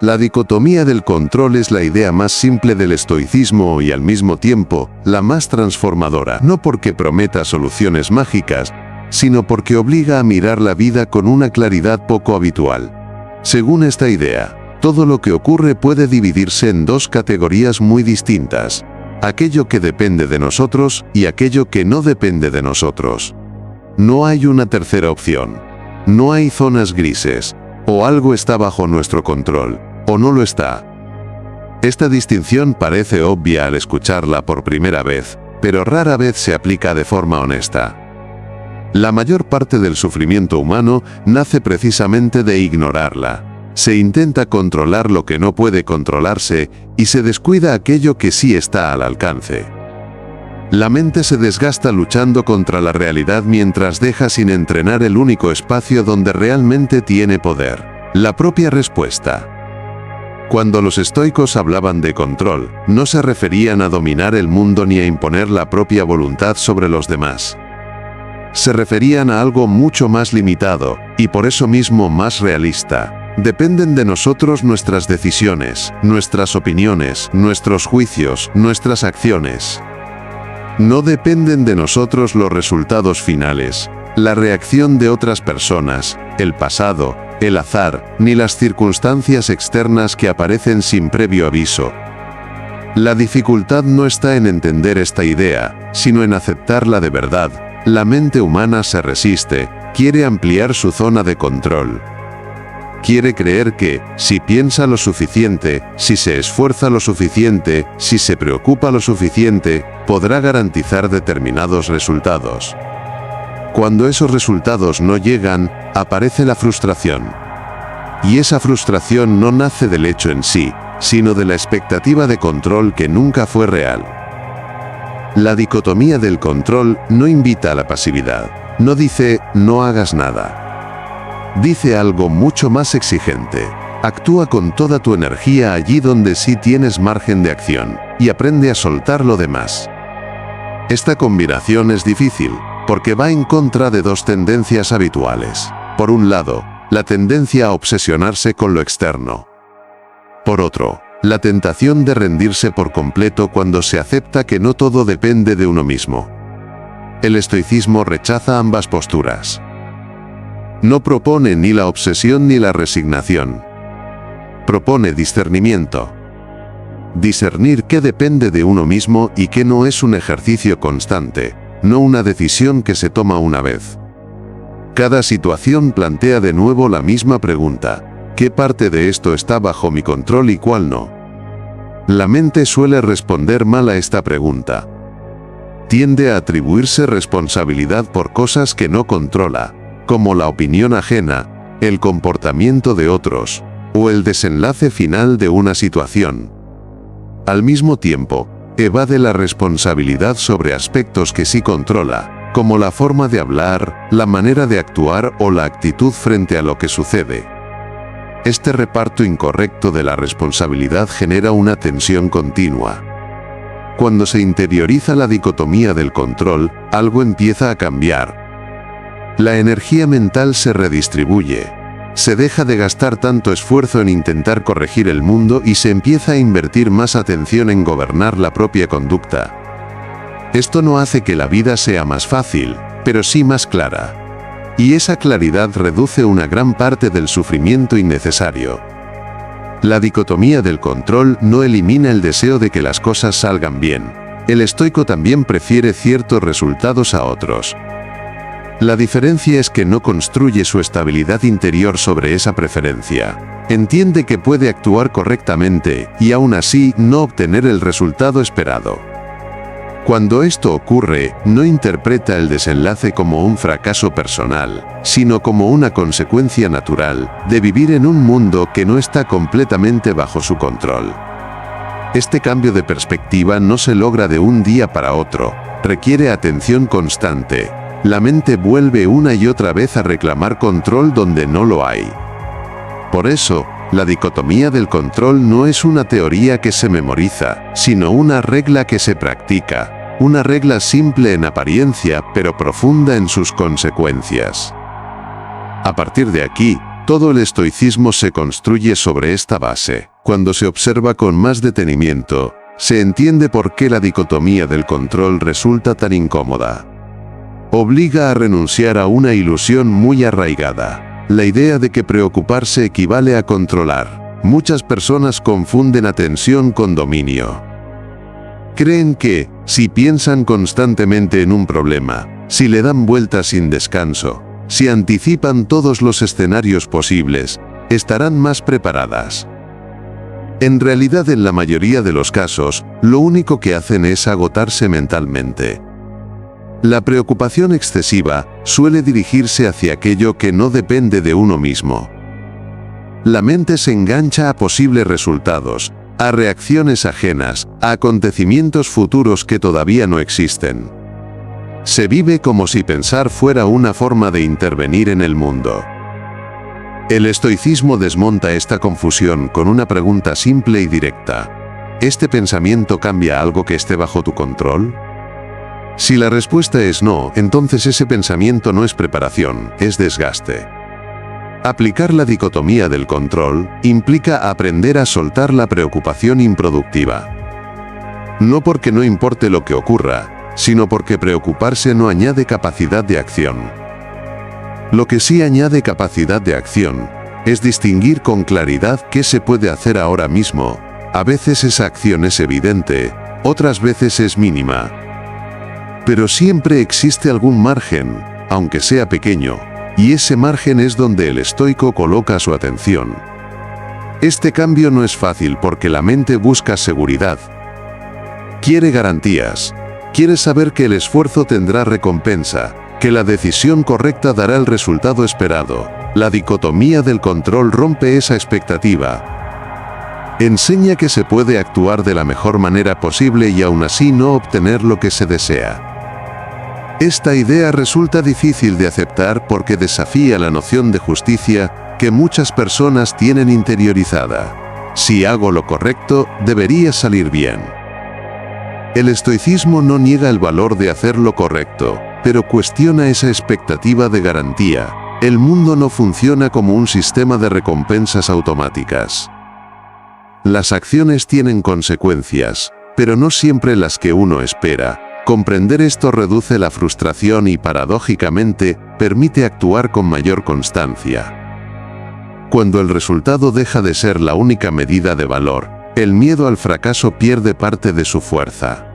La dicotomía del control es la idea más simple del estoicismo y al mismo tiempo la más transformadora, no porque prometa soluciones mágicas, sino porque obliga a mirar la vida con una claridad poco habitual. Según esta idea, todo lo que ocurre puede dividirse en dos categorías muy distintas: aquello que depende de nosotros y aquello que no depende de nosotros. No hay una tercera opción. No hay zonas grises. O algo está bajo nuestro control, o no lo está. Esta distinción parece obvia al escucharla por primera vez, pero rara vez se aplica de forma honesta. La mayor parte del sufrimiento humano nace precisamente de ignorarla. Se intenta controlar lo que no puede controlarse y se descuida aquello que sí está al alcance. La mente se desgasta luchando contra la realidad mientras deja sin entrenar el único espacio donde realmente tiene poder: la propia respuesta. Cuando los estoicos hablaban de control, no se referían a dominar el mundo ni a imponer la propia voluntad sobre los demás. Se referían a algo mucho más limitado, y por eso mismo más realista. Dependen de nosotros nuestras decisiones, nuestras opiniones, nuestros juicios, nuestras acciones. No dependen de nosotros los resultados finales, la reacción de otras personas, el pasado, el azar, ni las circunstancias externas que aparecen sin previo aviso. La dificultad no está en entender esta idea, sino en aceptarla de verdad. La mente humana se resiste, quiere ampliar su zona de control. Quiere creer que, si piensa lo suficiente, si se esfuerza lo suficiente, si se preocupa lo suficiente, podrá garantizar determinados resultados. Cuando esos resultados no llegan, aparece la frustración. Y esa frustración no nace del hecho en sí, sino de la expectativa de control que nunca fue real. La dicotomía del control no invita a la pasividad. No dice, no hagas nada. Dice algo mucho más exigente: actúa con toda tu energía allí donde sí tienes margen de acción, y aprende a soltar lo demás. Esta combinación es difícil, porque va en contra de dos tendencias habituales. Por un lado, la tendencia a obsesionarse con lo externo. Por otro, la tentación de rendirse por completo cuando se acepta que no todo depende de uno mismo. El estoicismo rechaza ambas posturas. No propone ni la obsesión ni la resignación. Propone discernimiento. Discernir qué depende de uno mismo y qué no es un ejercicio constante, no una decisión que se toma una vez. Cada situación plantea de nuevo la misma pregunta: ¿qué parte de esto está bajo mi control y cuál no? La mente suele responder mal a esta pregunta. Tiende a atribuirse responsabilidad por cosas que no controla, como la opinión ajena, el comportamiento de otros, o el desenlace final de una situación. Al mismo tiempo, evade la responsabilidad sobre aspectos que sí controla, como la forma de hablar, la manera de actuar o la actitud frente a lo que sucede. Este reparto incorrecto de la responsabilidad genera una tensión continua. Cuando se interioriza la dicotomía del control, algo empieza a cambiar. La energía mental se redistribuye. Se deja de gastar tanto esfuerzo en intentar corregir el mundo y se empieza a invertir más atención en gobernar la propia conducta. Esto no hace que la vida sea más fácil, pero sí más clara. Y esa claridad reduce una gran parte del sufrimiento innecesario. La dicotomía del control no elimina el deseo de que las cosas salgan bien. El estoico también prefiere ciertos resultados a otros. La diferencia es que no construye su estabilidad interior sobre esa preferencia. Entiende que puede actuar correctamente y aún así no obtener el resultado esperado. Cuando esto ocurre, no interpreta el desenlace como un fracaso personal, sino como una consecuencia natural de vivir en un mundo que no está completamente bajo su control. Este cambio de perspectiva no se logra de un día para otro, requiere atención constante. La mente vuelve una y otra vez a reclamar control donde no lo hay. Por eso, la dicotomía del control no es una teoría que se memoriza, sino una regla que se practica, una regla simple en apariencia pero profunda en sus consecuencias. A partir de aquí, Todo el estoicismo se construye sobre esta base. Cuando se observa con más detenimiento, se entiende por qué la dicotomía del control resulta tan incómoda. Obliga a renunciar a una ilusión muy arraigada, la idea de que preocuparse equivale a controlar. Muchas personas confunden atención con dominio. Creen que, si piensan constantemente en un problema, si le dan vueltas sin descanso, si anticipan todos los escenarios posibles, estarán más preparadas. En realidad, en la mayoría de los casos, lo único que hacen es agotarse mentalmente. La preocupación excesiva suele dirigirse hacia aquello que no depende de uno mismo. La mente se engancha a posibles resultados, a reacciones ajenas, a acontecimientos futuros que todavía no existen. Se vive como si pensar fuera una forma de intervenir en el mundo. El estoicismo desmonta esta confusión con una pregunta simple y directa. ¿Este pensamiento cambia algo que esté bajo tu control? Si la respuesta es no, entonces ese pensamiento no es preparación, es desgaste. Aplicar la dicotomía del control implica aprender a soltar la preocupación improductiva. No porque no importe lo que ocurra, sino porque preocuparse no añade capacidad de acción. Lo que sí añade capacidad de acción es distinguir con claridad qué se puede hacer ahora mismo. A veces esa acción es evidente, otras veces es mínima. Pero siempre existe algún margen, aunque sea pequeño, y ese margen es donde el estoico coloca su atención. Este cambio no es fácil porque la mente busca seguridad. Quiere garantías. Quiere saber que el esfuerzo tendrá recompensa, que la decisión correcta dará el resultado esperado. La dicotomía del control rompe esa expectativa. Enseña que se puede actuar de la mejor manera posible y aún así no obtener lo que se desea. Esta idea resulta difícil de aceptar porque desafía la noción de justicia que muchas personas tienen interiorizada. Si hago lo correcto, debería salir bien. El estoicismo no niega el valor de hacer lo correcto, pero cuestiona esa expectativa de garantía. El mundo no funciona como un sistema de recompensas automáticas. Las acciones tienen consecuencias, pero no siempre las que uno espera. Comprender esto reduce la frustración y, paradójicamente, permite actuar con mayor constancia. Cuando el resultado deja de ser la única medida de valor, el miedo al fracaso pierde parte de su fuerza.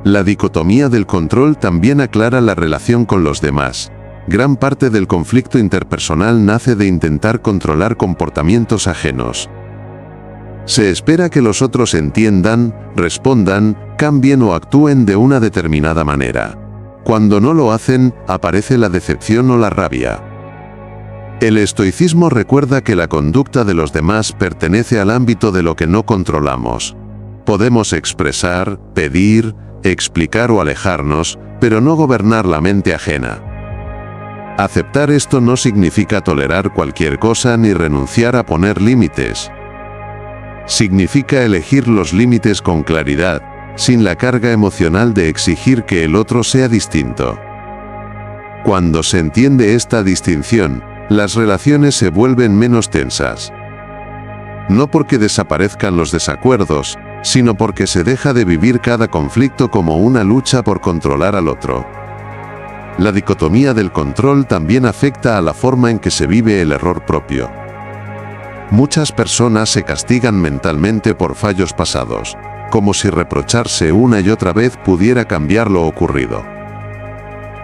La dicotomía del control también aclara la relación con los demás. Gran parte del conflicto interpersonal nace de intentar controlar comportamientos ajenos. Se espera que los otros entiendan, respondan, cambien o actúen de una determinada manera. Cuando no lo hacen, aparece la decepción o la rabia. El estoicismo recuerda que la conducta de los demás pertenece al ámbito de lo que no controlamos. Podemos expresar, pedir, explicar o alejarnos, pero no gobernar la mente ajena. Aceptar esto no significa tolerar cualquier cosa ni renunciar a poner límites. Significa elegir los límites con claridad, sin la carga emocional de exigir que el otro sea distinto. Cuando se entiende esta distinción, las relaciones se vuelven menos tensas. No porque desaparezcan los desacuerdos, sino porque se deja de vivir cada conflicto como una lucha por controlar al otro. La dicotomía del control también afecta a la forma en que se vive el error propio. Muchas personas se castigan mentalmente por fallos pasados, como si reprocharse una y otra vez pudiera cambiar lo ocurrido.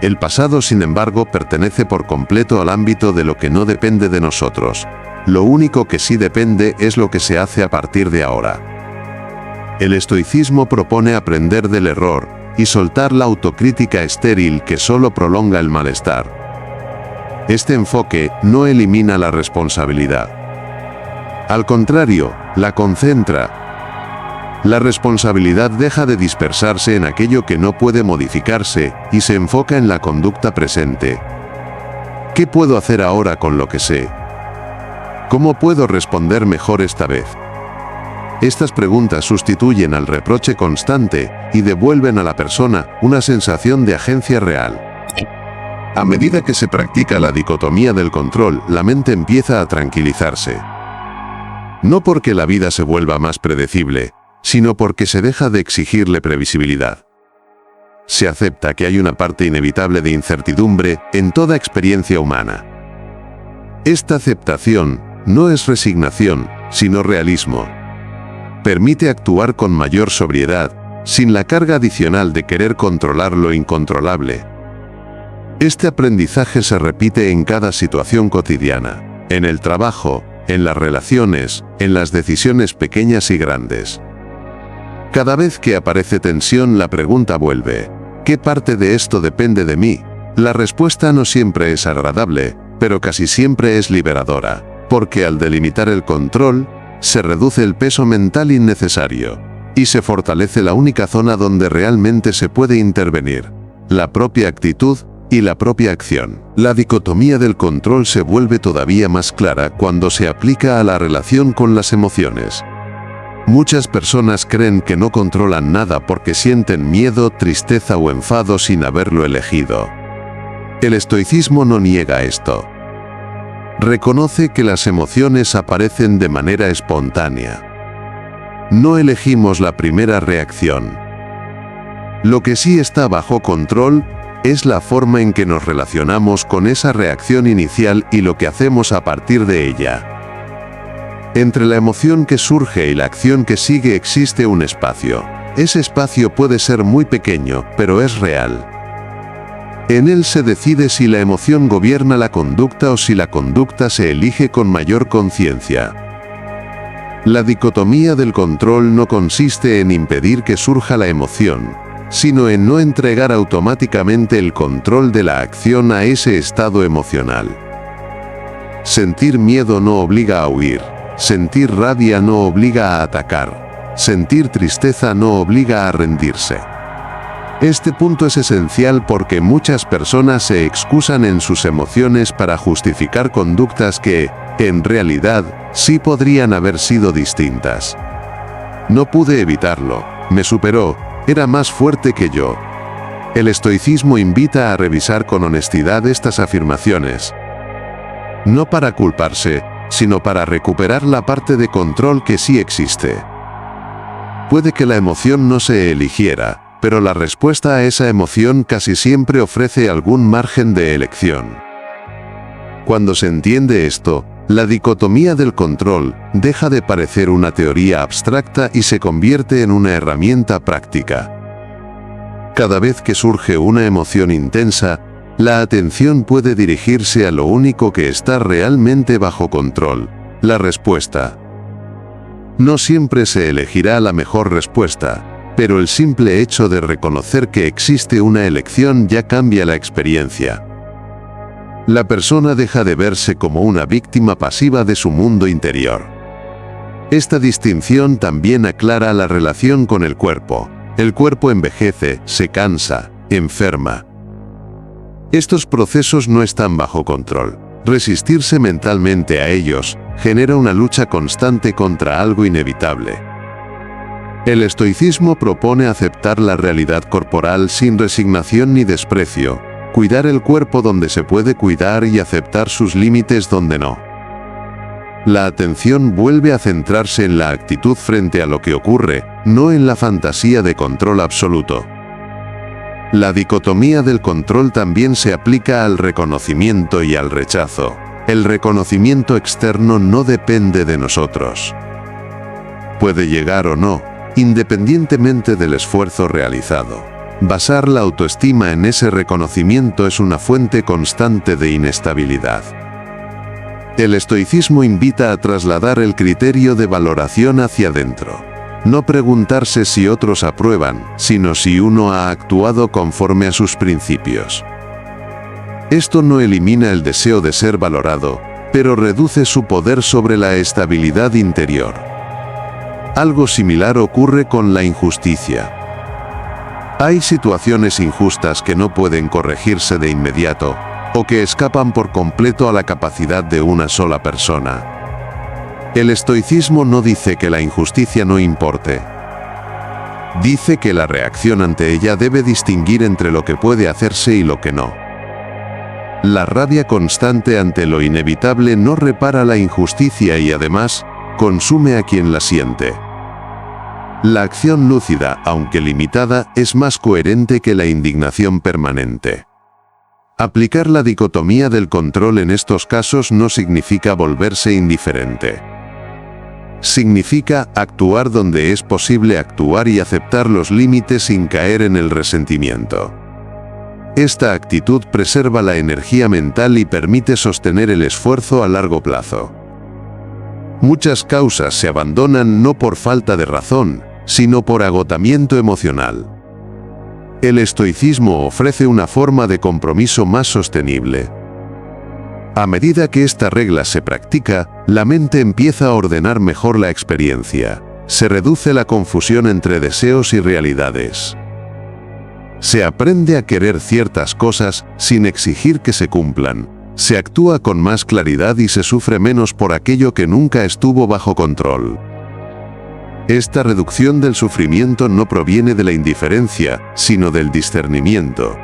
El pasado, sin embargo, pertenece por completo al ámbito de lo que no depende de nosotros. Lo único que sí depende es lo que se hace a partir de ahora. El estoicismo propone aprender del error y soltar la autocrítica estéril que solo prolonga el malestar. Este enfoque no elimina la responsabilidad. Al contrario, la concentra. La responsabilidad deja de dispersarse en aquello que no puede modificarse y se enfoca en la conducta presente. ¿Qué puedo hacer ahora con lo que sé? ¿Cómo puedo responder mejor esta vez? Estas preguntas sustituyen al reproche constante y devuelven a la persona una sensación de agencia real. A medida que se practica la dicotomía del control, la mente empieza a tranquilizarse. No porque la vida se vuelva más predecible, sino porque se deja de exigirle previsibilidad. Se acepta que hay una parte inevitable de incertidumbre en toda experiencia humana. Esta aceptación no es resignación, sino realismo. Permite actuar con mayor sobriedad, sin la carga adicional de querer controlar lo incontrolable. Este aprendizaje se repite en cada situación cotidiana, en el trabajo, en las relaciones, en las decisiones pequeñas y grandes. Cada vez que aparece tensión, la pregunta vuelve: ¿qué parte de esto depende de mí? La respuesta no siempre es agradable, pero casi siempre es liberadora, porque al delimitar el control, se reduce el peso mental innecesario, y se fortalece la única zona donde realmente se puede intervenir: la propia actitud y la propia acción. La dicotomía del control se vuelve todavía más clara cuando se aplica a la relación con las emociones. Muchas personas creen que no controlan nada porque sienten miedo, tristeza o enfado sin haberlo elegido. El estoicismo no niega esto. Reconoce que las emociones aparecen de manera espontánea. No elegimos la primera reacción. Lo que sí está bajo control es la forma en que nos relacionamos con esa reacción inicial y lo que hacemos a partir de ella. Entre la emoción que surge y la acción que sigue existe un espacio. Ese espacio puede ser muy pequeño, pero es real. En él se decide si la emoción gobierna la conducta o si la conducta se elige con mayor conciencia. La dicotomía del control no consiste en impedir que surja la emoción, sino en no entregar automáticamente el control de la acción a ese estado emocional. Sentir miedo no obliga a huir, sentir rabia no obliga a atacar, sentir tristeza no obliga a rendirse. Este punto es esencial porque muchas personas se excusan en sus emociones para justificar conductas que, en realidad, sí podrían haber sido distintas. No pude evitarlo, me superó, era más fuerte que yo. El estoicismo invita a revisar con honestidad estas afirmaciones. No para culparse, sino para recuperar la parte de control que sí existe. Puede que la emoción no se eligiera, pero la respuesta a esa emoción casi siempre ofrece algún margen de elección. Cuando se entiende esto, la dicotomía del control deja de parecer una teoría abstracta y se convierte en una herramienta práctica. Cada vez que surge una emoción intensa, la atención puede dirigirse a lo único que está realmente bajo control: la respuesta. No siempre se elegirá la mejor respuesta, pero el simple hecho de reconocer que existe una elección ya cambia la experiencia. La persona deja de verse como una víctima pasiva de su mundo interior. Esta distinción también aclara la relación con el cuerpo. El cuerpo envejece, se cansa, enferma. Estos procesos no están bajo control. Resistirse mentalmente a ellos genera una lucha constante contra algo inevitable. El estoicismo propone aceptar la realidad corporal sin resignación ni desprecio, cuidar el cuerpo donde se puede cuidar y aceptar sus límites donde no. La atención vuelve a centrarse en la actitud frente a lo que ocurre, no en la fantasía de control absoluto. La dicotomía del control también se aplica al reconocimiento y al rechazo. El reconocimiento externo no depende de nosotros. Puede llegar o no, independientemente del esfuerzo realizado. Basar la autoestima en ese reconocimiento es una fuente constante de inestabilidad. El estoicismo invita a trasladar el criterio de valoración hacia adentro. No preguntarse si otros aprueban, sino si uno ha actuado conforme a sus principios. Esto no elimina el deseo de ser valorado, pero reduce su poder sobre la estabilidad interior. Algo similar ocurre con la injusticia. Hay situaciones injustas que no pueden corregirse de inmediato, o que escapan por completo a la capacidad de una sola persona. El estoicismo no dice que la injusticia no importe. Dice que la reacción ante ella debe distinguir entre lo que puede hacerse y lo que no. La rabia constante ante lo inevitable no repara la injusticia y además, consume a quien la siente. La acción lúcida, aunque limitada, es más coherente que la indignación permanente. Aplicar la dicotomía del control en estos casos no significa volverse indiferente. Significa actuar donde es posible actuar y aceptar los límites sin caer en el resentimiento. Esta actitud preserva la energía mental y permite sostener el esfuerzo a largo plazo. Muchas causas se abandonan no por falta de razón, sino por agotamiento emocional. El estoicismo ofrece una forma de compromiso más sostenible. A medida que esta regla se practica, la mente empieza a ordenar mejor la experiencia. Se reduce la confusión entre deseos y realidades. Se aprende a querer ciertas cosas sin exigir que se cumplan. Se actúa con más claridad y se sufre menos por aquello que nunca estuvo bajo control. Esta reducción del sufrimiento no proviene de la indiferencia, sino del discernimiento.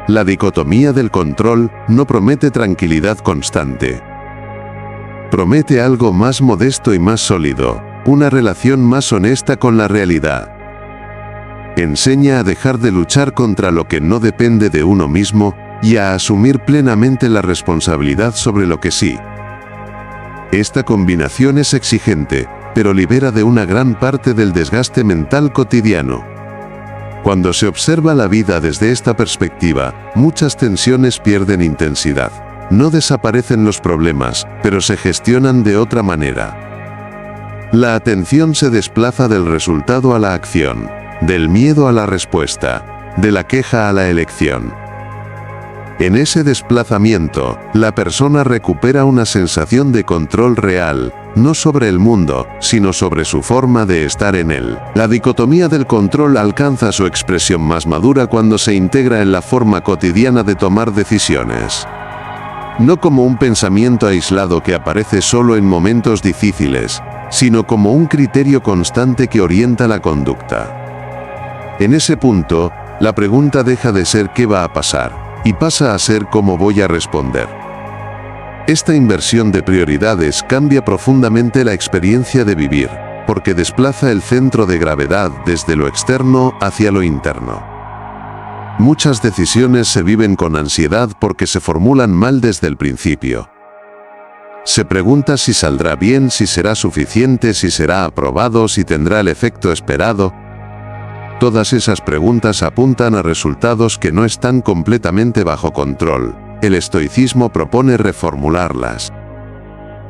La dicotomía del control no promete tranquilidad constante. Promete algo más modesto y más sólido, una relación más honesta con la realidad. Enseña a dejar de luchar contra lo que no depende de uno mismo y a asumir plenamente la responsabilidad sobre lo que sí. Esta combinación es exigente, pero libera de una gran parte del desgaste mental cotidiano. Cuando se observa la vida desde esta perspectiva, muchas tensiones pierden intensidad. No desaparecen los problemas, pero se gestionan de otra manera. La atención se desplaza del resultado a la acción, del miedo a la respuesta, de la queja a la elección. En ese desplazamiento, la persona recupera una sensación de control real, no sobre el mundo, sino sobre su forma de estar en él. La dicotomía del control alcanza su expresión más madura cuando se integra en la forma cotidiana de tomar decisiones. No como un pensamiento aislado que aparece solo en momentos difíciles, sino como un criterio constante que orienta la conducta. En ese punto, la pregunta deja de ser ¿qué va a pasar? Y pasa a ser ¿cómo voy a responder? Esta inversión de prioridades cambia profundamente la experiencia de vivir, porque desplaza el centro de gravedad desde lo externo hacia lo interno. Muchas decisiones se viven con ansiedad porque se formulan mal desde el principio. Se pregunta si saldrá bien, si será suficiente, si será aprobado, si tendrá el efecto esperado. Todas esas preguntas apuntan a resultados que no están completamente bajo control. El estoicismo propone reformularlas.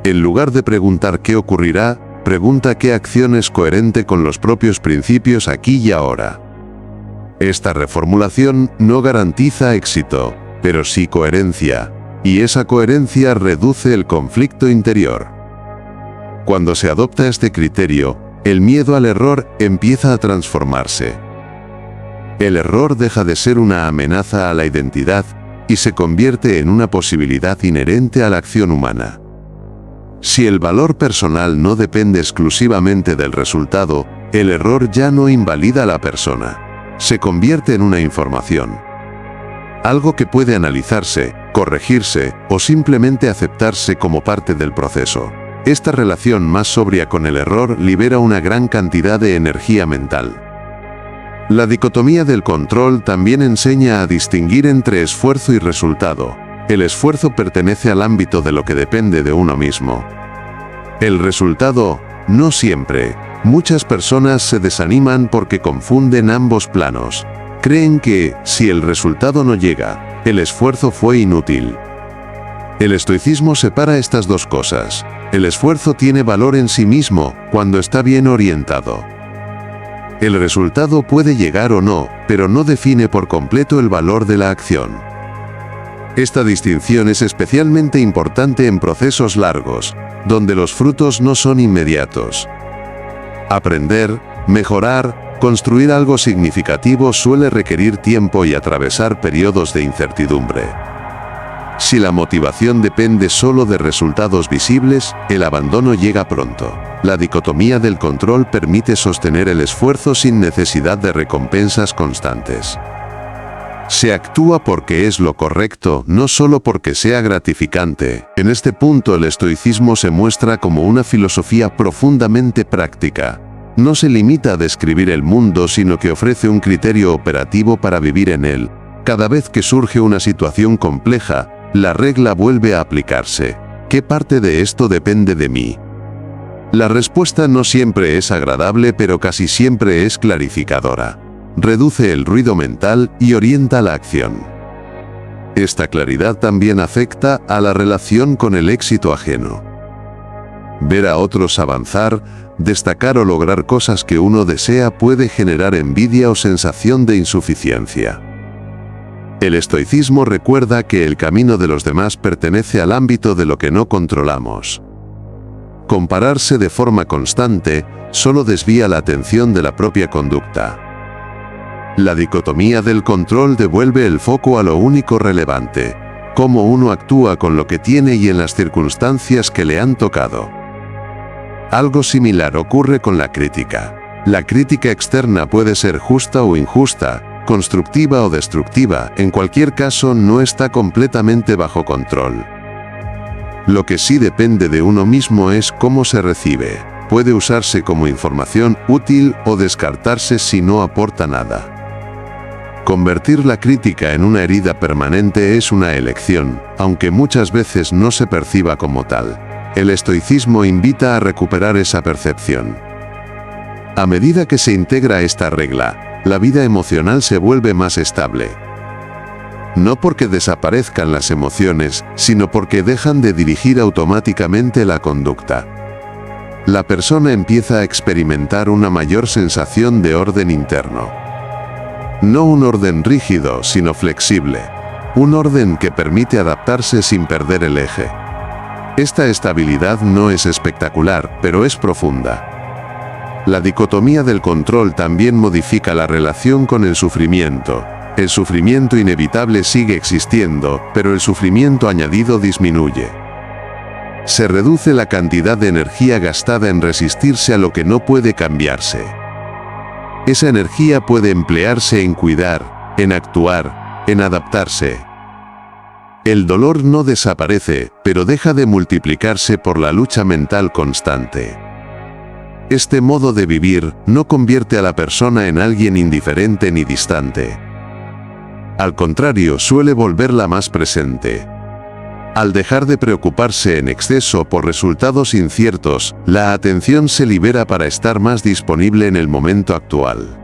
En lugar de preguntar qué ocurrirá, pregunta qué acción es coherente con los propios principios aquí y ahora. Esta reformulación no garantiza éxito, pero sí coherencia, y esa coherencia reduce el conflicto interior. Cuando se adopta este criterio, el miedo al error empieza a transformarse. El error deja de ser una amenaza a la identidad y se convierte en una posibilidad inherente a la acción humana. Si el valor personal no depende exclusivamente del resultado, el error ya no invalida a la persona. Se convierte en una información. Algo que puede analizarse, corregirse o simplemente aceptarse como parte del proceso. Esta relación más sobria con el error libera una gran cantidad de energía mental. La dicotomía del control también enseña a distinguir entre esfuerzo y resultado. El esfuerzo pertenece al ámbito de lo que depende de uno mismo. El resultado, no siempre. Muchas personas se desaniman porque confunden ambos planos. Creen que, si el resultado no llega, el esfuerzo fue inútil. El estoicismo separa estas dos cosas. El esfuerzo tiene valor en sí mismo, cuando está bien orientado. El resultado puede llegar o no, pero no define por completo el valor de la acción. Esta distinción es especialmente importante en procesos largos, donde los frutos no son inmediatos. Aprender, mejorar, construir algo significativo suele requerir tiempo y atravesar periodos de incertidumbre. Si la motivación depende solo de resultados visibles, el abandono llega pronto. La dicotomía del control permite sostener el esfuerzo sin necesidad de recompensas constantes. Se actúa porque es lo correcto, no solo porque sea gratificante. En este punto el estoicismo se muestra como una filosofía profundamente práctica. No se limita a describir el mundo, sino que ofrece un criterio operativo para vivir en él. Cada vez que surge una situación compleja, la regla vuelve a aplicarse. ¿Qué parte de esto depende de mí? La respuesta no siempre es agradable, pero casi siempre es clarificadora. Reduce el ruido mental y orienta la acción. Esta claridad también afecta a la relación con el éxito ajeno. Ver a otros avanzar, destacar o lograr cosas que uno desea puede generar envidia o sensación de insuficiencia. El estoicismo recuerda que el camino de los demás pertenece al ámbito de lo que no controlamos. Compararse de forma constante solo desvía la atención de la propia conducta. La dicotomía del control devuelve el foco a lo único relevante, cómo uno actúa con lo que tiene y en las circunstancias que le han tocado. Algo similar ocurre con la crítica. La crítica externa puede ser justa o injusta, constructiva o destructiva, en cualquier caso no está completamente bajo control. Lo que sí depende de uno mismo es cómo se recibe. Puede usarse como información útil o descartarse si no aporta nada. Convertir la crítica en una herida permanente es una elección, aunque muchas veces no se perciba como tal. El estoicismo invita a recuperar esa percepción. A medida que se integra esta regla, la vida emocional se vuelve más estable. No porque desaparezcan las emociones, sino porque dejan de dirigir automáticamente la conducta. La persona empieza a experimentar una mayor sensación de orden interno. No un orden rígido, sino flexible. Un orden que permite adaptarse sin perder el eje. Esta estabilidad no es espectacular, pero es profunda. La dicotomía del control también modifica la relación con el sufrimiento. El sufrimiento inevitable sigue existiendo, pero el sufrimiento añadido disminuye. Se reduce la cantidad de energía gastada en resistirse a lo que no puede cambiarse. Esa energía puede emplearse en cuidar, en actuar, en adaptarse. El dolor no desaparece, pero deja de multiplicarse por la lucha mental constante. Este modo de vivir no convierte a la persona en alguien indiferente ni distante. Al contrario, suele volverla más presente. Al dejar de preocuparse en exceso por resultados inciertos, la atención se libera para estar más disponible en el momento actual.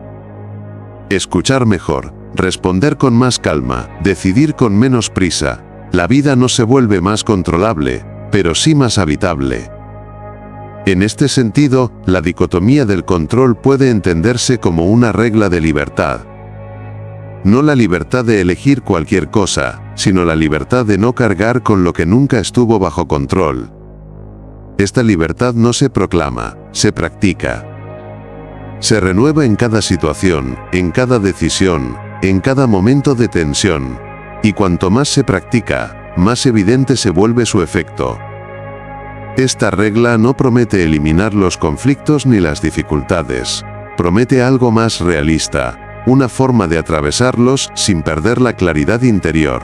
Escuchar mejor, responder con más calma, decidir con menos prisa. La vida no se vuelve más controlable, pero sí más habitable. En este sentido, la dicotomía del control puede entenderse como una regla de libertad. No la libertad de elegir cualquier cosa, sino la libertad de no cargar con lo que nunca estuvo bajo control. Esta libertad no se proclama, se practica. Se renueva en cada situación, en cada decisión, en cada momento de tensión. Y cuanto más se practica, más evidente se vuelve su efecto. Esta regla no promete eliminar los conflictos ni las dificultades. Promete algo más realista. Una forma de atravesarlos sin perder la claridad interior.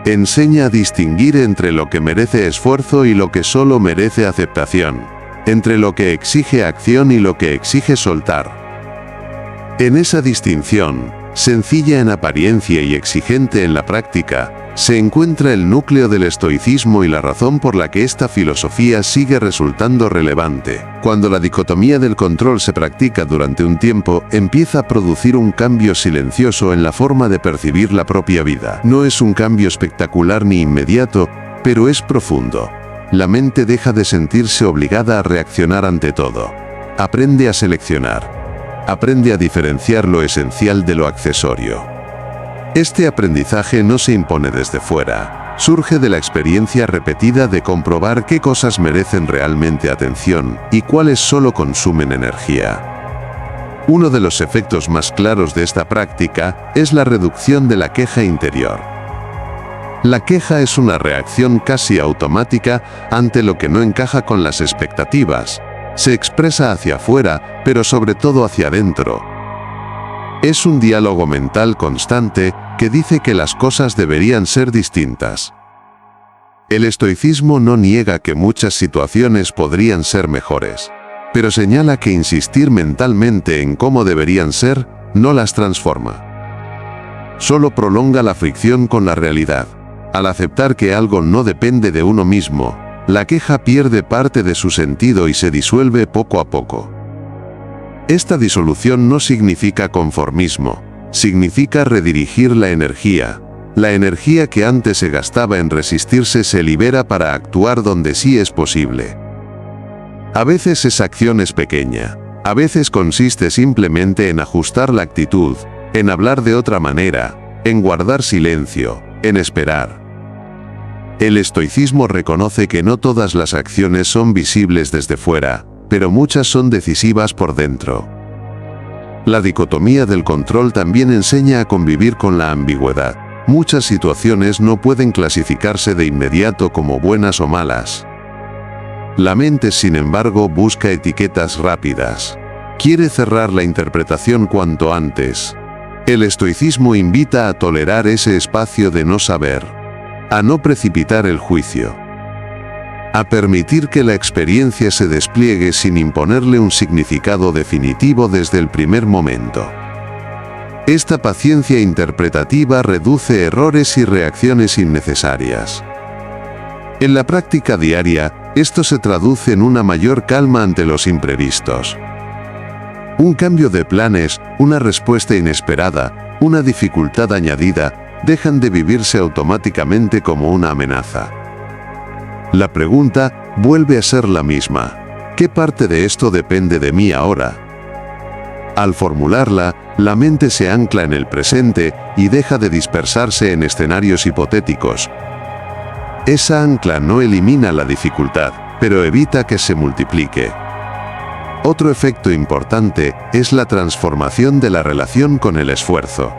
Enseña a distinguir entre lo que merece esfuerzo y lo que solo merece aceptación, entre lo que exige acción y lo que exige soltar. En esa distinción, sencilla en apariencia y exigente en la práctica, se encuentra el núcleo del estoicismo y la razón por la que esta filosofía sigue resultando relevante. Cuando la dicotomía del control se practica durante un tiempo, empieza a producir un cambio silencioso en la forma de percibir la propia vida. No es un cambio espectacular ni inmediato, pero es profundo. La mente deja de sentirse obligada a reaccionar ante todo. Aprende a seleccionar. Aprende a diferenciar lo esencial de lo accesorio. Este aprendizaje no se impone desde fuera, surge de la experiencia repetida de comprobar qué cosas merecen realmente atención y cuáles solo consumen energía. Uno de los efectos más claros de esta práctica es la reducción de la queja interior. La queja es una reacción casi automática ante lo que no encaja con las expectativas. Se expresa hacia afuera, pero sobre todo hacia adentro. Es un diálogo mental constante que dice que las cosas deberían ser distintas. El estoicismo no niega que muchas situaciones podrían ser mejores, pero señala que insistir mentalmente en cómo deberían ser no las transforma. Solo prolonga la fricción con la realidad. Al aceptar que algo no depende de uno mismo, la queja pierde parte de su sentido y se disuelve poco a poco. Esta disolución no significa conformismo, significa redirigir la energía. La energía que antes se gastaba en resistirse se libera para actuar donde sí es posible. A veces esa acción es pequeña, a veces consiste simplemente en ajustar la actitud, en hablar de otra manera, en guardar silencio, en esperar. El estoicismo reconoce que no todas las acciones son visibles desde fuera, pero muchas son decisivas por dentro. La dicotomía del control también enseña a convivir con la ambigüedad. Muchas situaciones no pueden clasificarse de inmediato como buenas o malas. La mente, sin embargo, busca etiquetas rápidas. Quiere cerrar la interpretación cuanto antes. El estoicismo invita a tolerar ese espacio de no saber, a no precipitar el juicio, a permitir que la experiencia se despliegue sin imponerle un significado definitivo desde el primer momento. Esta paciencia interpretativa reduce errores y reacciones innecesarias. En la práctica diaria, esto se traduce en una mayor calma ante los imprevistos. Un cambio de planes, una respuesta inesperada, una dificultad añadida, dejan de vivirse automáticamente como una amenaza. La pregunta vuelve a ser la misma. ¿Qué parte de esto depende de mí ahora? Al formularla, la mente se ancla en el presente y deja de dispersarse en escenarios hipotéticos. Esa ancla no elimina la dificultad, pero evita que se multiplique. Otro efecto importante es la transformación de la relación con el esfuerzo.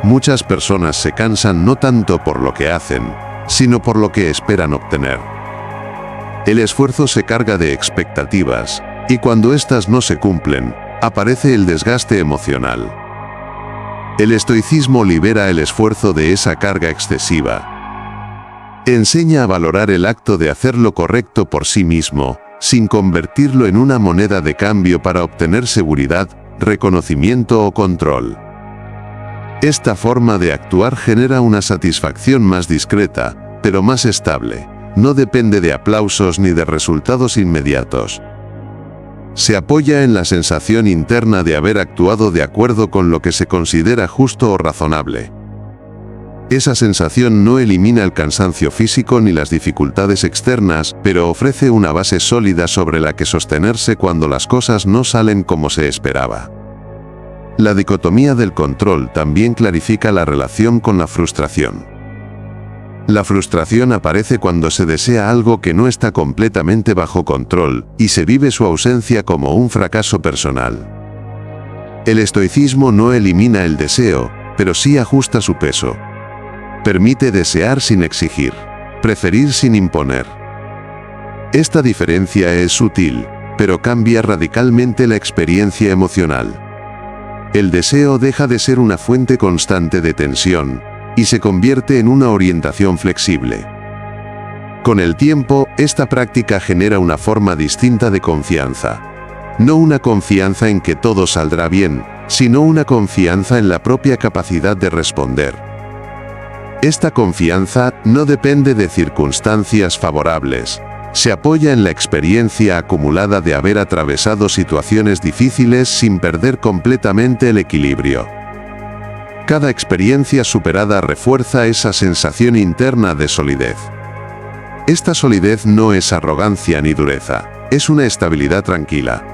Muchas personas se cansan no tanto por lo que hacen, sino por lo que esperan obtener. El esfuerzo se carga de expectativas, y cuando éstas no se cumplen, aparece el desgaste emocional. El estoicismo libera el esfuerzo de esa carga excesiva. Enseña a valorar el acto de hacer lo correcto por sí mismo, sin convertirlo en una moneda de cambio para obtener seguridad, reconocimiento o control. Esta forma de actuar genera una satisfacción más discreta, pero más estable. No depende de aplausos ni de resultados inmediatos. Se apoya en la sensación interna de haber actuado de acuerdo con lo que se considera justo o razonable. Esa sensación no elimina el cansancio físico ni las dificultades externas, pero ofrece una base sólida sobre la que sostenerse cuando las cosas no salen como se esperaba. La dicotomía del control también clarifica la relación con la frustración. La frustración aparece cuando se desea algo que no está completamente bajo control, y se vive su ausencia como un fracaso personal. El estoicismo no elimina el deseo, pero sí ajusta su peso. Permite desear sin exigir, preferir sin imponer. Esta diferencia es sutil, pero cambia radicalmente la experiencia emocional. El deseo deja de ser una fuente constante de tensión, y se convierte en una orientación flexible. Con el tiempo, esta práctica genera una forma distinta de confianza. No una confianza en que todo saldrá bien, sino una confianza en la propia capacidad de responder. Esta confianza no depende de circunstancias favorables. Se apoya en la experiencia acumulada de haber atravesado situaciones difíciles sin perder completamente el equilibrio. Cada experiencia superada refuerza esa sensación interna de solidez. Esta solidez no es arrogancia ni dureza, es una estabilidad tranquila.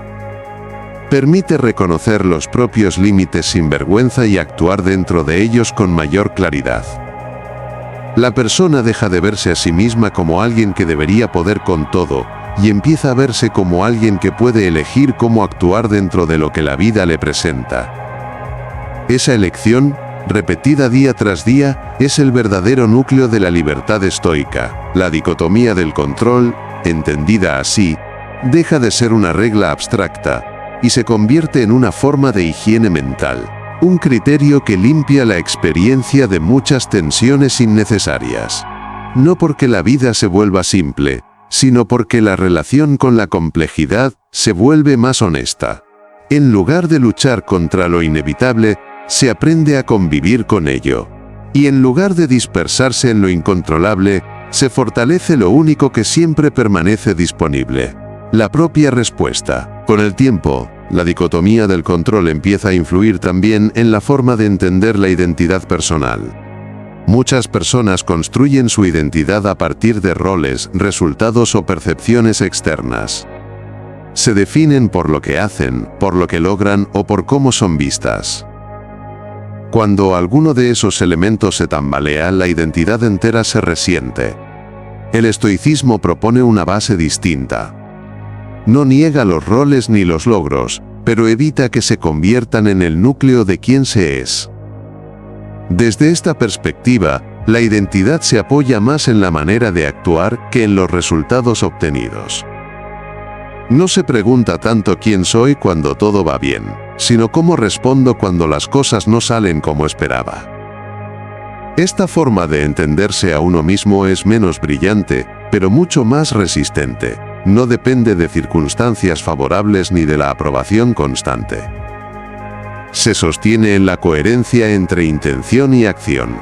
Permite reconocer los propios límites sin vergüenza y actuar dentro de ellos con mayor claridad. La persona deja de verse a sí misma como alguien que debería poder con todo, y empieza a verse como alguien que puede elegir cómo actuar dentro de lo que la vida le presenta. Esa elección, repetida día tras día, es el verdadero núcleo de la libertad estoica. La dicotomía del control, entendida así, deja de ser una regla abstracta, y se convierte en una forma de higiene mental, un criterio que limpia la experiencia de muchas tensiones innecesarias. No porque la vida se vuelva simple, sino porque la relación con la complejidad se vuelve más honesta. En lugar de luchar contra lo inevitable, se aprende a convivir con ello. Y en lugar de dispersarse en lo incontrolable, se fortalece lo único que siempre permanece disponible: la propia respuesta. Con el tiempo, la dicotomía del control empieza a influir también en la forma de entender la identidad personal. Muchas personas construyen su identidad a partir de roles, resultados o percepciones externas. Se definen por lo que hacen, por lo que logran o por cómo son vistas. Cuando alguno de esos elementos se tambalea, la identidad entera se resiente. El estoicismo propone una base distinta. No niega los roles ni los logros, pero evita que se conviertan en el núcleo de quién se es. Desde esta perspectiva, la identidad se apoya más en la manera de actuar que en los resultados obtenidos. No se pregunta tanto quién soy cuando todo va bien, sino cómo respondo cuando las cosas no salen como esperaba. Esta forma de entenderse a uno mismo es menos brillante, pero mucho más resistente. No depende de circunstancias favorables ni de la aprobación constante. Se sostiene en la coherencia entre intención y acción.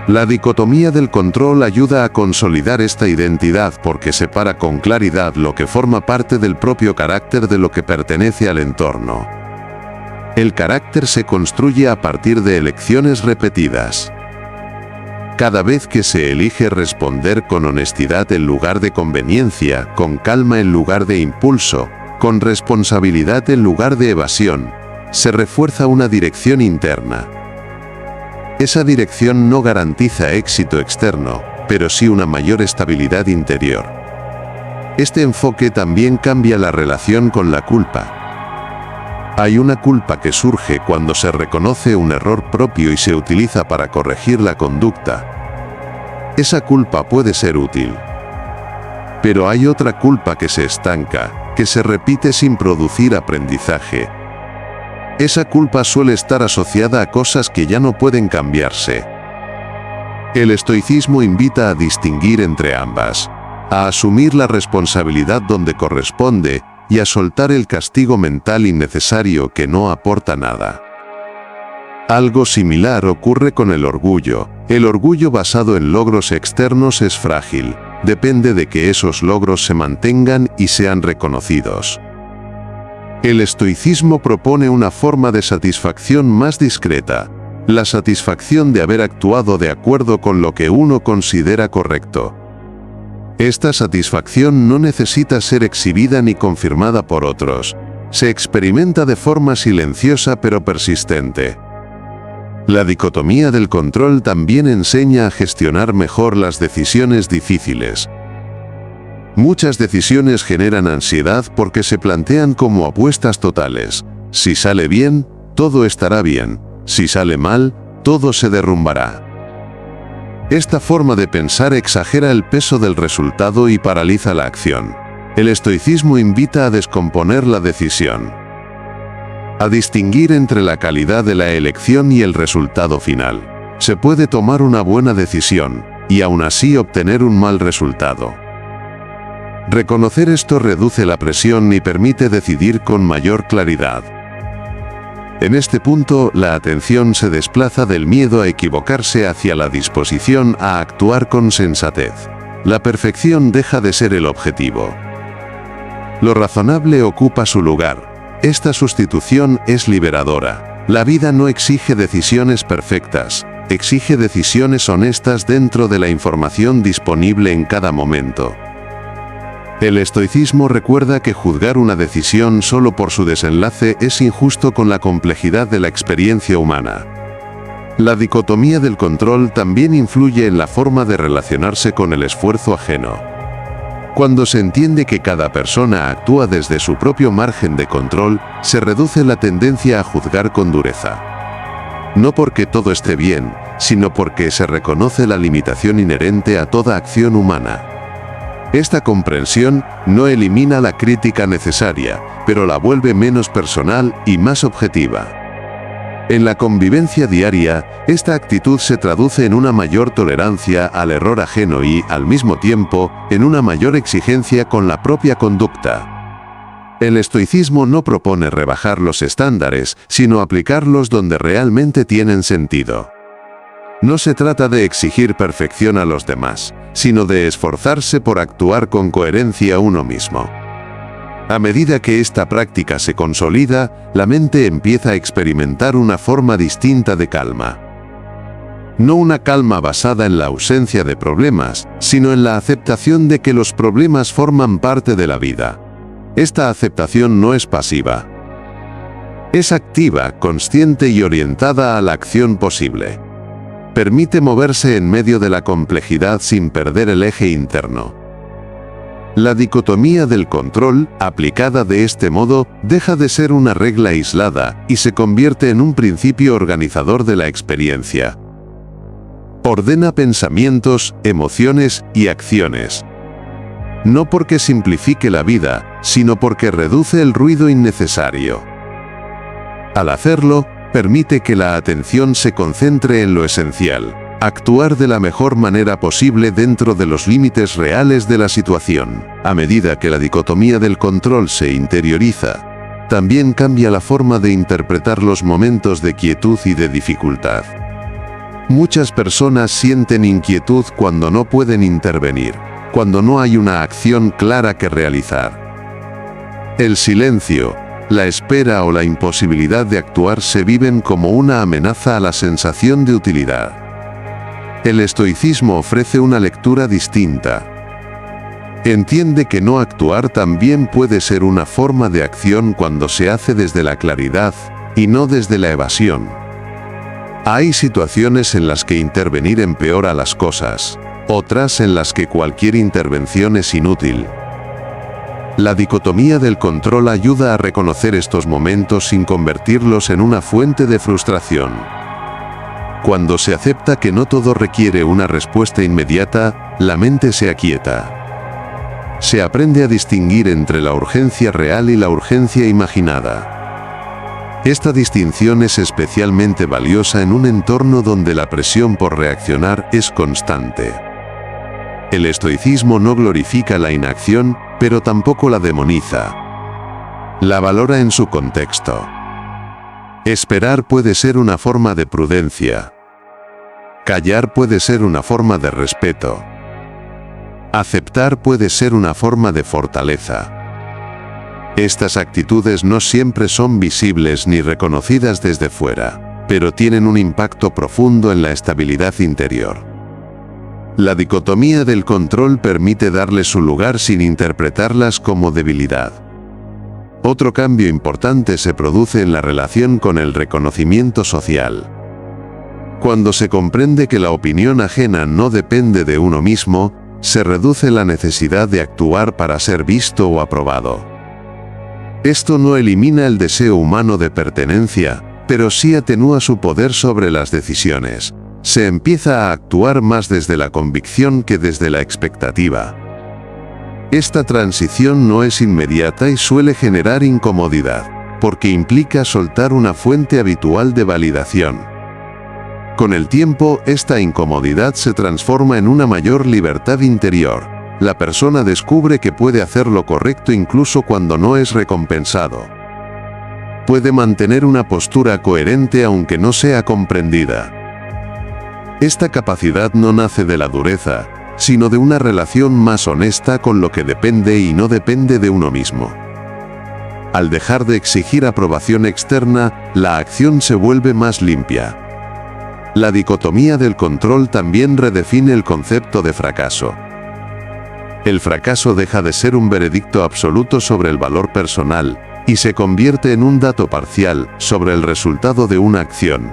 La dicotomía del control ayuda a consolidar esta identidad porque separa con claridad lo que forma parte del propio carácter de lo que pertenece al entorno. El carácter se construye a partir de elecciones repetidas. Cada vez que se elige responder con honestidad en lugar de conveniencia, con calma en lugar de impulso, con responsabilidad en lugar de evasión, se refuerza una dirección interna. Esa dirección no garantiza éxito externo, pero sí una mayor estabilidad interior. Este enfoque también cambia la relación con la culpa. Hay una culpa que surge cuando se reconoce un error propio y se utiliza para corregir la conducta. Esa culpa puede ser útil. Pero hay otra culpa que se estanca, que se repite sin producir aprendizaje. Esa culpa suele estar asociada a cosas que ya no pueden cambiarse. El estoicismo invita a distinguir entre ambas, a asumir la responsabilidad donde corresponde y a soltar el castigo mental innecesario que no aporta nada. Algo similar ocurre con el orgullo. El orgullo basado en logros externos es frágil, depende de que esos logros se mantengan y sean reconocidos. El estoicismo propone una forma de satisfacción más discreta, la satisfacción de haber actuado de acuerdo con lo que uno considera correcto. Esta satisfacción no necesita ser exhibida ni confirmada por otros, se experimenta de forma silenciosa pero persistente. La dicotomía del control también enseña a gestionar mejor las decisiones difíciles. Muchas decisiones generan ansiedad porque se plantean como apuestas totales. Si sale bien, todo estará bien. Si sale mal, todo se derrumbará. Esta forma de pensar exagera el peso del resultado y paraliza la acción. El estoicismo invita a descomponer la decisión, a distinguir entre la calidad de la elección y el resultado final. Se puede tomar una buena decisión, y aún así obtener un mal resultado. Reconocer esto reduce la presión y permite decidir con mayor claridad. En este punto, la atención se desplaza del miedo a equivocarse hacia la disposición a actuar con sensatez. La perfección deja de ser el objetivo. Lo razonable ocupa su lugar. Esta sustitución es liberadora. La vida no exige decisiones perfectas, exige decisiones honestas dentro de la información disponible en cada momento. El estoicismo recuerda que juzgar una decisión solo por su desenlace es injusto con la complejidad de la experiencia humana. La dicotomía del control también influye en la forma de relacionarse con el esfuerzo ajeno. Cuando se entiende que cada persona actúa desde su propio margen de control, se reduce la tendencia a juzgar con dureza. No porque todo esté bien, sino porque se reconoce la limitación inherente a toda acción humana. Esta comprensión no elimina la crítica necesaria, pero la vuelve menos personal y más objetiva. En la convivencia diaria, esta actitud se traduce en una mayor tolerancia al error ajeno y, al mismo tiempo, en una mayor exigencia con la propia conducta. El estoicismo no propone rebajar los estándares, sino aplicarlos donde realmente tienen sentido. No se trata de exigir perfección a los demás, sino de esforzarse por actuar con coherencia uno mismo. A medida que esta práctica se consolida, la mente empieza a experimentar una forma distinta de calma. No una calma basada en la ausencia de problemas, sino en la aceptación de que los problemas forman parte de la vida. Esta aceptación no es pasiva. Es activa, consciente y orientada a la acción posible. Permite moverse en medio de la complejidad sin perder el eje interno. La dicotomía del control, aplicada de este modo, deja de ser una regla aislada y se convierte en un principio organizador de la experiencia. Ordena pensamientos, emociones y acciones. No porque simplifique la vida, sino porque reduce el ruido innecesario. Al hacerlo, permite que la atención se concentre en lo esencial, actuar de la mejor manera posible dentro de los límites reales de la situación. A medida que la dicotomía del control se interioriza, también cambia la forma de interpretar los momentos de quietud y de dificultad. Muchas personas sienten inquietud cuando no pueden intervenir, cuando no hay una acción clara que realizar. El silencio, la espera o la imposibilidad de actuar se viven como una amenaza a la sensación de utilidad. El estoicismo ofrece una lectura distinta. Entiende que no actuar también puede ser una forma de acción cuando se hace desde la claridad y no desde la evasión. Hay situaciones en las que intervenir empeora las cosas, otras en las que cualquier intervención es inútil. La dicotomía del control ayuda a reconocer estos momentos sin convertirlos en una fuente de frustración. Cuando se acepta que no todo requiere una respuesta inmediata, la mente se aquieta. Se aprende a distinguir entre la urgencia real y la urgencia imaginada. Esta distinción es especialmente valiosa en un entorno donde la presión por reaccionar es constante. El estoicismo no glorifica la inacción, pero tampoco la demoniza. La valora en su contexto. Esperar puede ser una forma de prudencia. Callar puede ser una forma de respeto. Aceptar puede ser una forma de fortaleza. Estas actitudes no siempre son visibles ni reconocidas desde fuera, pero tienen un impacto profundo en la estabilidad interior. La dicotomía del control permite darle su lugar sin interpretarlas como debilidad. Otro cambio importante se produce en la relación con el reconocimiento social. Cuando se comprende que la opinión ajena no depende de uno mismo, se reduce la necesidad de actuar para ser visto o aprobado. Esto no elimina el deseo humano de pertenencia, pero sí atenúa su poder sobre las decisiones. Se empieza a actuar más desde la convicción que desde la expectativa. Esta transición no es inmediata y suele generar incomodidad, porque implica soltar una fuente habitual de validación. Con el tiempo, esta incomodidad se transforma en una mayor libertad interior. La persona descubre que puede hacer lo correcto incluso cuando no es recompensado. Puede mantener una postura coherente aunque no sea comprendida. Esta capacidad no nace de la dureza, sino de una relación más honesta con lo que depende y no depende de uno mismo. Al dejar de exigir aprobación externa, la acción se vuelve más limpia. La dicotomía del control también redefine el concepto de fracaso. El fracaso deja de ser un veredicto absoluto sobre el valor personal, y se convierte en un dato parcial sobre el resultado de una acción.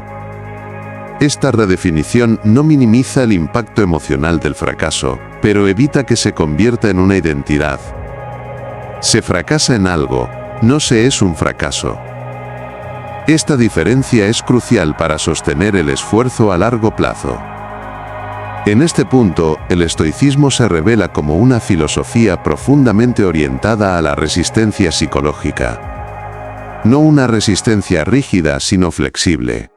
Esta redefinición no minimiza el impacto emocional del fracaso, pero evita que se convierta en una identidad. Se fracasa en algo, no se es un fracaso. Esta diferencia es crucial para sostener el esfuerzo a largo plazo. En este punto, el estoicismo se revela como una filosofía profundamente orientada a la resistencia psicológica. No una resistencia rígida, sino flexible.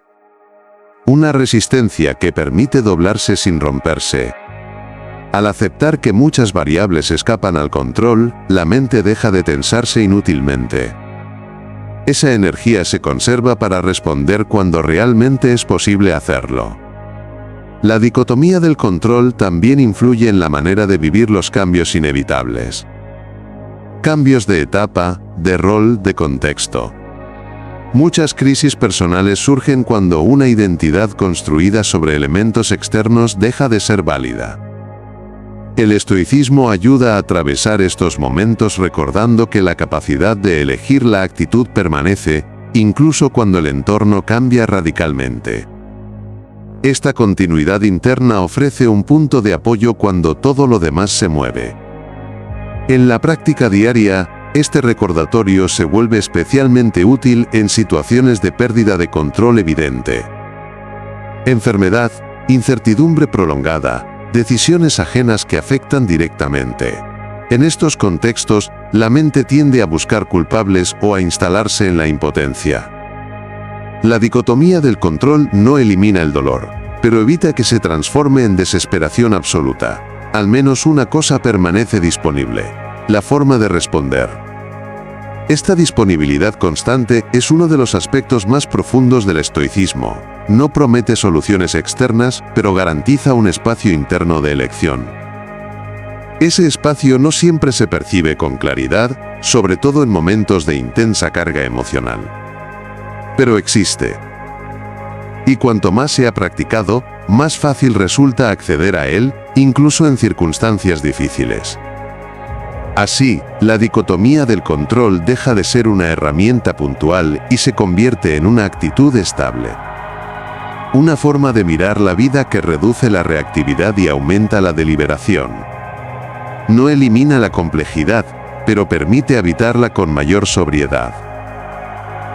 Una resistencia que permite doblarse sin romperse. Al aceptar que muchas variables escapan al control, la mente deja de tensarse inútilmente. Esa energía se conserva para responder cuando realmente es posible hacerlo. La dicotomía del control también influye en la manera de vivir los cambios inevitables. Cambios de etapa, de rol, de contexto. Muchas crisis personales surgen cuando una identidad construida sobre elementos externos deja de ser válida. El estoicismo ayuda a atravesar estos momentos recordando que la capacidad de elegir la actitud permanece, incluso cuando el entorno cambia radicalmente. Esta continuidad interna ofrece un punto de apoyo cuando todo lo demás se mueve. En la práctica diaria, este recordatorio se vuelve especialmente útil en situaciones de pérdida de control evidente. Enfermedad, incertidumbre prolongada, decisiones ajenas que afectan directamente. En estos contextos, la mente tiende a buscar culpables o a instalarse en la impotencia. La dicotomía del control no elimina el dolor, pero evita que se transforme en desesperación absoluta. Al menos una cosa permanece disponible: la forma de responder. Esta disponibilidad constante es uno de los aspectos más profundos del estoicismo. No promete soluciones externas, pero garantiza un espacio interno de elección. Ese espacio no siempre se percibe con claridad, sobre todo en momentos de intensa carga emocional. Pero existe. Y cuanto más se ha practicado, más fácil resulta acceder a él, incluso en circunstancias difíciles. Así, la dicotomía del control deja de ser una herramienta puntual y se convierte en una actitud estable. Una forma de mirar la vida que reduce la reactividad y aumenta la deliberación. No elimina la complejidad, pero permite habitarla con mayor sobriedad.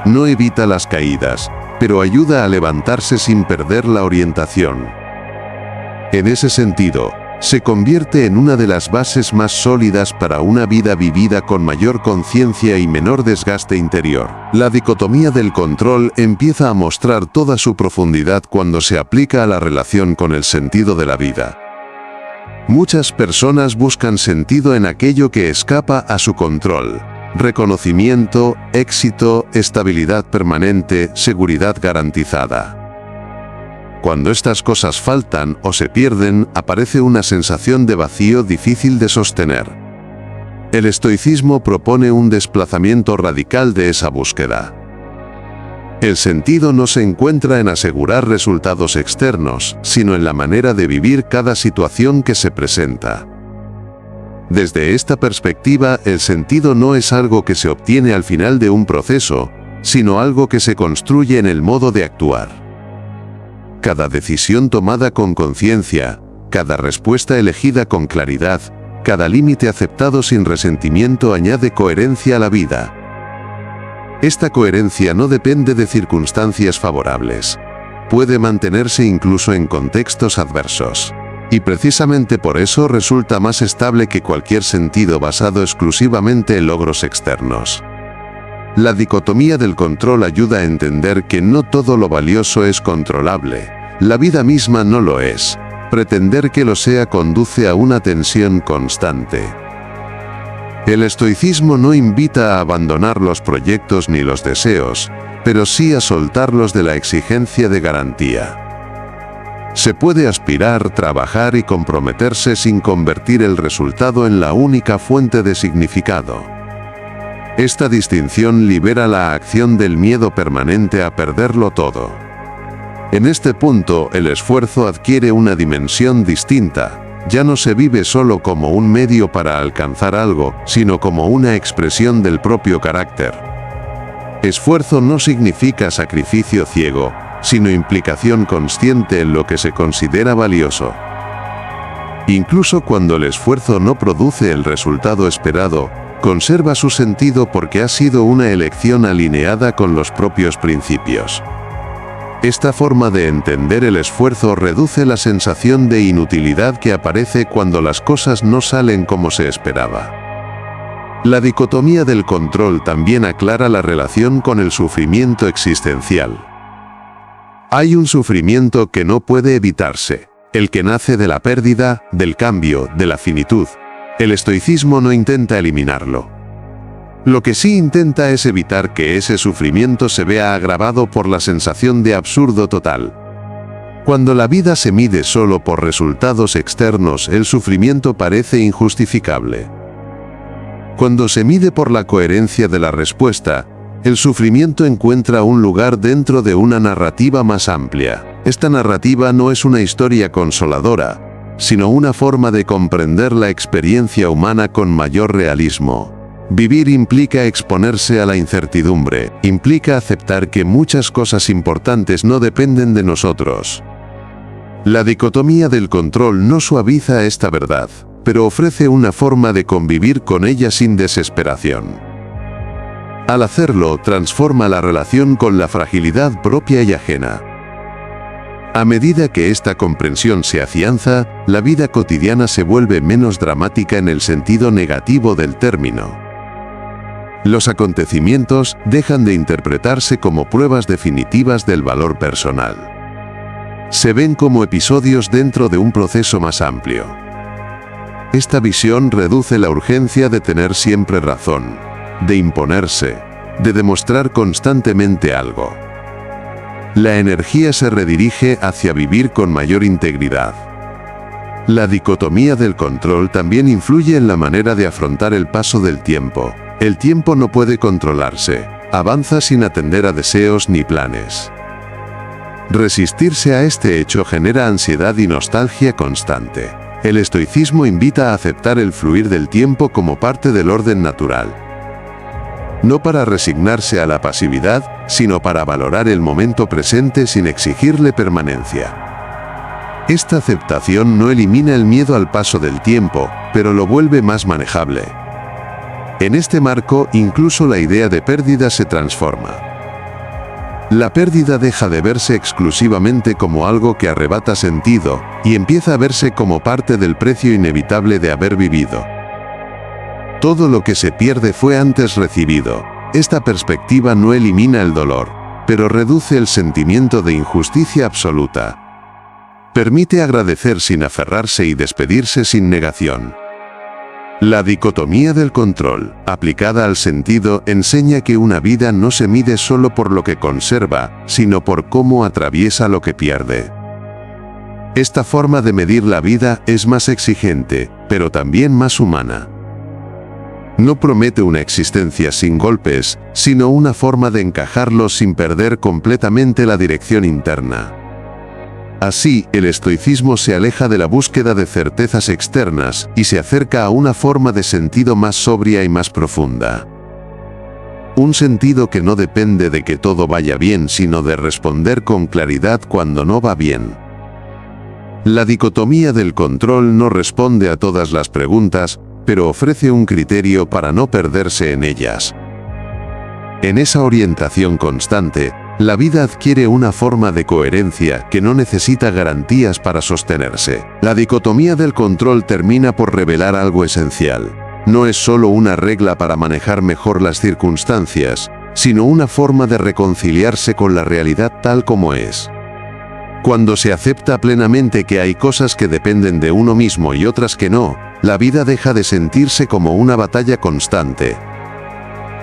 No evita las caídas, pero ayuda a levantarse sin perder la orientación. En ese sentido, se convierte en una de las bases más sólidas para una vida vivida con mayor conciencia y menor desgaste interior. La dicotomía del control empieza a mostrar toda su profundidad cuando se aplica a la relación con el sentido de la vida. Muchas personas buscan sentido en aquello que escapa a su control: reconocimiento, éxito, estabilidad permanente, seguridad garantizada. Cuando estas cosas faltan o se pierden, aparece una sensación de vacío difícil de sostener. El estoicismo propone un desplazamiento radical de esa búsqueda. El sentido no se encuentra en asegurar resultados externos, sino en la manera de vivir cada situación que se presenta. Desde esta perspectiva, el sentido no es algo que se obtiene al final de un proceso, sino algo que se construye en el modo de actuar. Cada decisión tomada con conciencia, cada respuesta elegida con claridad, cada límite aceptado sin resentimiento añade coherencia a la vida. Esta coherencia no depende de circunstancias favorables. Puede mantenerse incluso en contextos adversos. Y precisamente por eso resulta más estable que cualquier sentido basado exclusivamente en logros externos. La dicotomía del control ayuda a entender que no todo lo valioso es controlable. La vida misma no lo es. Pretender que lo sea conduce a una tensión constante. El estoicismo no invita a abandonar los proyectos ni los deseos, pero sí a soltarlos de la exigencia de garantía. Se puede aspirar, trabajar y comprometerse sin convertir el resultado en la única fuente de significado. Esta distinción libera la acción del miedo permanente a perderlo todo. En este punto, el esfuerzo adquiere una dimensión distinta. Ya no se vive solo como un medio para alcanzar algo, sino como una expresión del propio carácter. Esfuerzo no significa sacrificio ciego, sino implicación consciente en lo que se considera valioso. Incluso cuando el esfuerzo no produce el resultado esperado, conserva su sentido porque ha sido una elección alineada con los propios principios. Esta forma de entender el esfuerzo reduce la sensación de inutilidad que aparece cuando las cosas no salen como se esperaba. La dicotomía del control también aclara la relación con el sufrimiento existencial. Hay un sufrimiento que no puede evitarse, el que nace de la pérdida, del cambio, de la finitud. El estoicismo no intenta eliminarlo. Lo que sí intenta es evitar que ese sufrimiento se vea agravado por la sensación de absurdo total. Cuando la vida se mide solo por resultados externos, el sufrimiento parece injustificable. Cuando se mide por la coherencia de la respuesta, el sufrimiento encuentra un lugar dentro de una narrativa más amplia. Esta narrativa no es una historia consoladora, sino una forma de comprender la experiencia humana con mayor realismo. Vivir implica exponerse a la incertidumbre, implica aceptar que muchas cosas importantes no dependen de nosotros. La dicotomía del control no suaviza esta verdad, pero ofrece una forma de convivir con ella sin desesperación. Al hacerlo, transforma la relación con la fragilidad propia y ajena. A medida que esta comprensión se afianza, la vida cotidiana se vuelve menos dramática en el sentido negativo del término. Los acontecimientos dejan de interpretarse como pruebas definitivas del valor personal. Se ven como episodios dentro de un proceso más amplio. Esta visión reduce la urgencia de tener siempre razón, de imponerse, de demostrar constantemente algo. La energía se redirige hacia vivir con mayor integridad. La dicotomía del control también influye en la manera de afrontar el paso del tiempo. El tiempo no puede controlarse, avanza sin atender a deseos ni planes. Resistirse a este hecho genera ansiedad y nostalgia constante. El estoicismo invita a aceptar el fluir del tiempo como parte del orden natural. No para resignarse a la pasividad, sino para valorar el momento presente sin exigirle permanencia. Esta aceptación no elimina el miedo al paso del tiempo, pero lo vuelve más manejable. En este marco, incluso la idea de pérdida se transforma. La pérdida deja de verse exclusivamente como algo que arrebata sentido, y empieza a verse como parte del precio inevitable de haber vivido. Todo lo que se pierde fue antes recibido. Esta perspectiva no elimina el dolor, pero reduce el sentimiento de injusticia absoluta. Permite agradecer sin aferrarse y despedirse sin negación. La dicotomía del control, aplicada al sentido, enseña que una vida no se mide solo por lo que conserva, sino por cómo atraviesa lo que pierde. Esta forma de medir la vida es más exigente, pero también más humana. No promete una existencia sin golpes, sino una forma de encajarlos sin perder completamente la dirección interna. Así, el estoicismo se aleja de la búsqueda de certezas externas y se acerca a una forma de sentido más sobria y más profunda. Un sentido que no depende de que todo vaya bien, sino de responder con claridad cuando no va bien. La dicotomía del control no responde a todas las preguntas, pero ofrece un criterio para no perderse en ellas. En esa orientación constante, la vida adquiere una forma de coherencia que no necesita garantías para sostenerse. La dicotomía del control termina por revelar algo esencial. No es solo una regla para manejar mejor las circunstancias, sino una forma de reconciliarse con la realidad tal como es. Cuando se acepta plenamente que hay cosas que dependen de uno mismo y otras que no, la vida deja de sentirse como una batalla constante.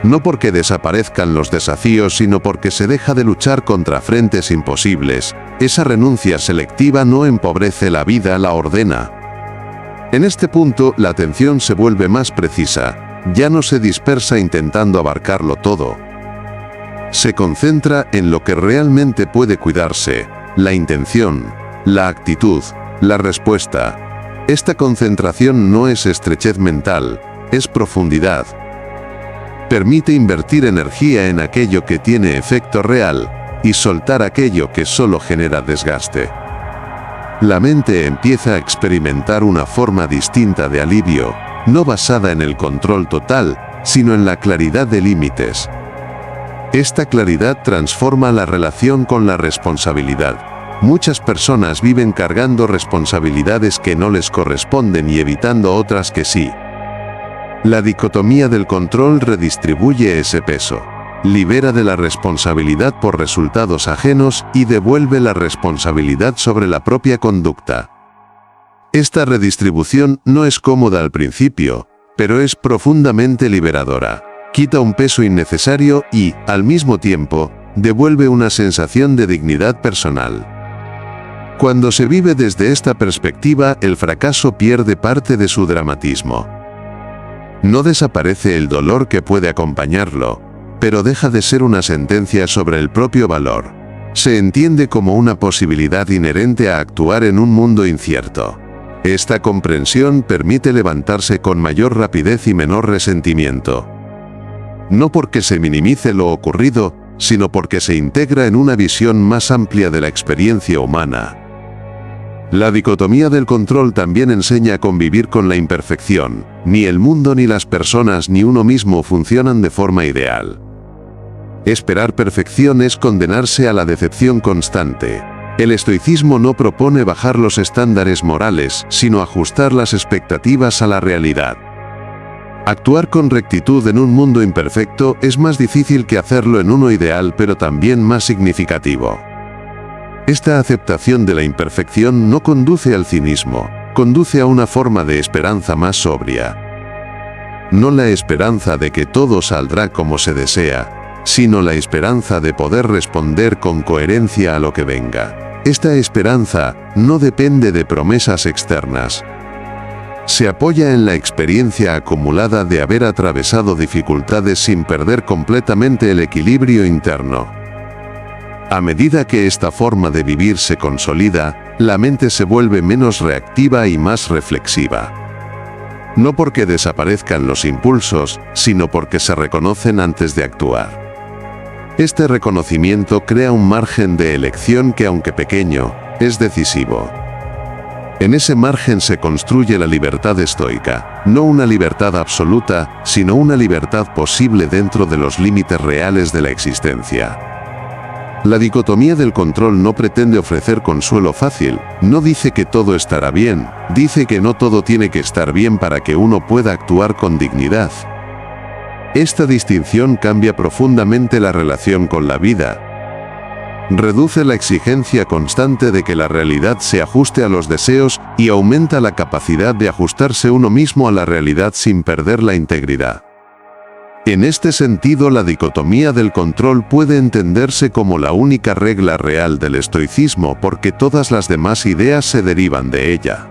No porque desaparezcan los desafíos, sino porque se deja de luchar contra frentes imposibles. Esa renuncia selectiva no empobrece la vida, la ordena. En este punto, la atención se vuelve más precisa. Ya no se dispersa intentando abarcarlo todo. Se concentra en lo que realmente puede cuidarse: la intención, la actitud, la respuesta. Esta concentración no es estrechez mental, es profundidad. Permite invertir energía en aquello que tiene efecto real y soltar aquello que solo genera desgaste. La mente empieza a experimentar una forma distinta de alivio, no basada en el control total, sino en la claridad de límites. Esta claridad transforma la relación con la responsabilidad. Muchas personas viven cargando responsabilidades que no les corresponden y evitando otras que sí. La dicotomía del control redistribuye ese peso. Libera de la responsabilidad por resultados ajenos y devuelve la responsabilidad sobre la propia conducta. Esta redistribución no es cómoda al principio, pero es profundamente liberadora. Quita un peso innecesario y, al mismo tiempo, devuelve una sensación de dignidad personal. Cuando se vive desde esta perspectiva, el fracaso pierde parte de su dramatismo. No desaparece el dolor que puede acompañarlo, pero deja de ser una sentencia sobre el propio valor. Se entiende como una posibilidad inherente a actuar en un mundo incierto. Esta comprensión permite levantarse con mayor rapidez y menor resentimiento. No porque se minimice lo ocurrido, sino porque se integra en una visión más amplia de la experiencia humana. La dicotomía del control también enseña a convivir con la imperfección. Ni el mundo ni las personas ni uno mismo funcionan de forma ideal. Esperar perfección es condenarse a la decepción constante. El estoicismo no propone bajar los estándares morales, sino ajustar las expectativas a la realidad. Actuar con rectitud en un mundo imperfecto es más difícil que hacerlo en uno ideal, pero también más significativo. Esta aceptación de la imperfección no conduce al cinismo, conduce a una forma de esperanza más sobria. No la esperanza de que todo saldrá como se desea, sino la esperanza de poder responder con coherencia a lo que venga. Esta esperanza no depende de promesas externas. Se apoya en la experiencia acumulada de haber atravesado dificultades sin perder completamente el equilibrio interno. A medida que esta forma de vivir se consolida, la mente se vuelve menos reactiva y más reflexiva. No porque desaparezcan los impulsos, sino porque se reconocen antes de actuar. Este reconocimiento crea un margen de elección que, aunque pequeño, es decisivo. En ese margen se construye la libertad estoica, no una libertad absoluta, sino una libertad posible dentro de los límites reales de la existencia. La dicotomía del control no pretende ofrecer consuelo fácil, no dice que todo estará bien, dice que no todo tiene que estar bien para que uno pueda actuar con dignidad. Esta distinción cambia profundamente la relación con la vida. Reduce la exigencia constante de que la realidad se ajuste a los deseos y aumenta la capacidad de ajustarse uno mismo a la realidad sin perder la integridad. En este sentido, la dicotomía del control puede entenderse como la única regla real del estoicismo porque todas las demás ideas se derivan de ella.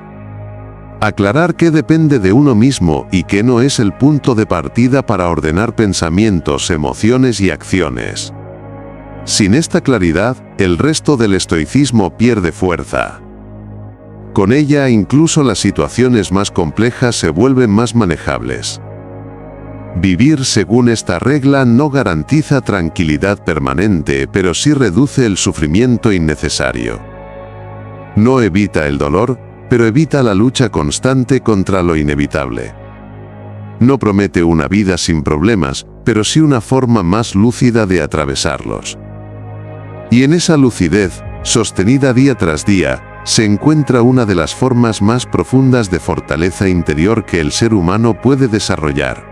Aclarar qué depende de uno mismo y qué no es el punto de partida para ordenar pensamientos, emociones y acciones. Sin esta claridad, el resto del estoicismo pierde fuerza. Con ella, incluso las situaciones más complejas se vuelven más manejables. Vivir según esta regla no garantiza tranquilidad permanente, pero sí reduce el sufrimiento innecesario. No evita el dolor, pero evita la lucha constante contra lo inevitable. No promete una vida sin problemas, pero sí una forma más lúcida de atravesarlos. Y en esa lucidez, sostenida día tras día, se encuentra una de las formas más profundas de fortaleza interior que el ser humano puede desarrollar.